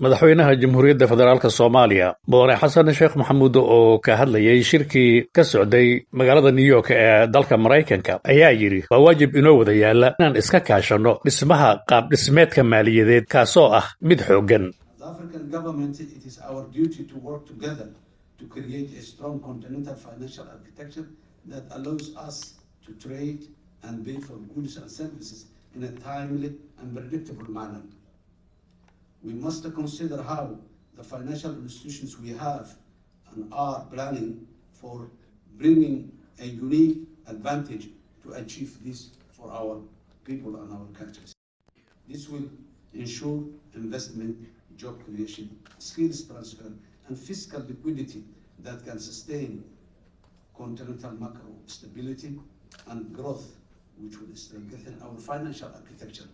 madaxweynaha jamhuuriyadda federaalk Soomaaliya mudane Xasan Sheekh Maxamuud oo ka hadlayay shirkii ka socday magaalada New York ee dalka Mareykanka ayaa yiri waa waajib inoo wada yaala inaan iska kaashano dhismaha qaab dhismeedka maaliyadeed kaasoo ah mid xooggan. The African government, it is our duty to work together to create a strong continental financial architecture that allows us to trade and pay for goods and services in a timely and predictable manner. We must consider how the financial institutions we have and are planning for bringing a unique advantage to achieve this for our people and our countries. This will ensure investment, job creation, skills transfer, and fiscal liquidity that can sustain continental macro stability and growth, which will strengthen our financial architecture.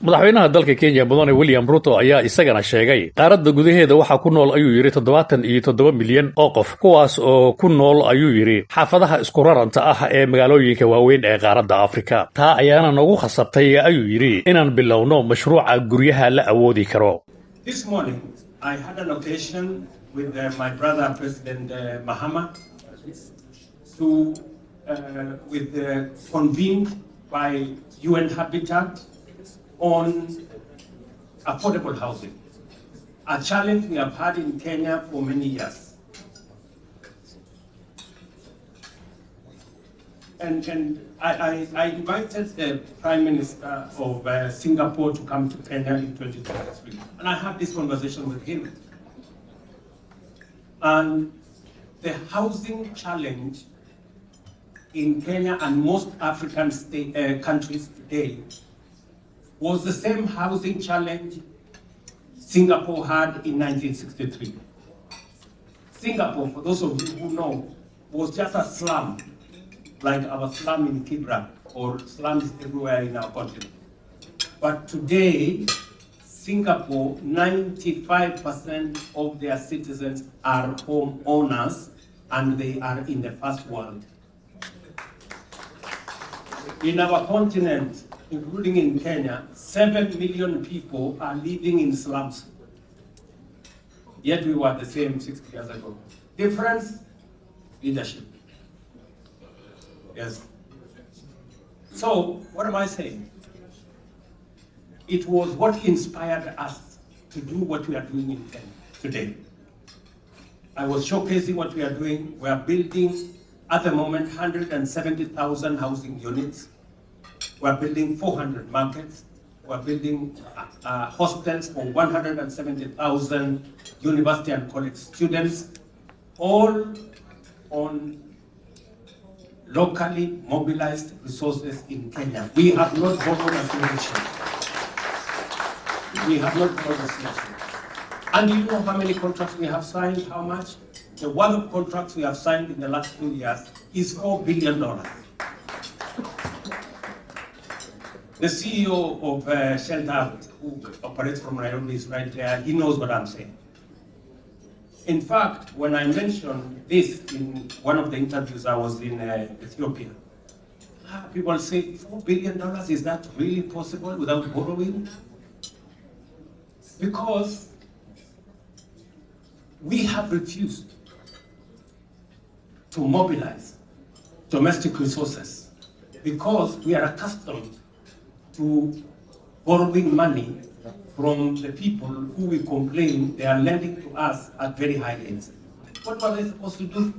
madaxweynaha dalka Kenya mudane William Ruto ayaa isagana sheegay qaaradda gudaheeda waxa ku nool ayuu yiri 77 milyan oo qof kuwaas oo ku nool ayuu yiri xaafadaha isku raranta ah ee magaalooyinka waaweyn ee qaaradda Afrika taa ayaana nagu khasabtay ayuu yiri inaan bilowno mashruuca guryaha la awoodi karo. This morning I had an occasion with my brother President Mahama to convened by UN Habitat on affordable housing, a challenge we have had in Kenya for many years. And I invited the Prime Minister of Singapore to come to Kenya in 2023, and I had this conversation with him. And the housing challenge in Kenya and most African countries today was the same housing challenge Singapore had in 1963. Singapore, for those of you who know, was just a slum, like our slum in Kibra or slums everywhere in our continent. But today, Singapore, 95% of their citizens are homeowners and they are in the first world. In our continent, including in Kenya, 7 million people are living in slums. Yet we were the same 60 years ago. Difference? Leadership. Yes. So, what am I saying? It was what inspired us to do what we are doing in Kenya today. I was showcasing what we are doing. We are building, at the moment, 170,000 housing units. We're building 400 markets. We're building hostels for 170,000 university and college students, all on locally mobilized resources in Kenya. We have not borrowed a single shilling. We have not borrowed a single shilling. And you know how many contracts we have signed, how much? The worth of contracts we have signed in the last 2 years is $4 billion. The CEO of Shelter, who operates from Nairobi, is right there. He knows what I'm saying. In fact, when I mentioned this in one of the interviews I was in Ethiopia, people say, $4 billion, is that really possible without borrowing? Because we have refused to mobilize domestic resources because we are accustomed to borrowing money from the people who we complain they are lending to us at very high rates. What were they supposed to do?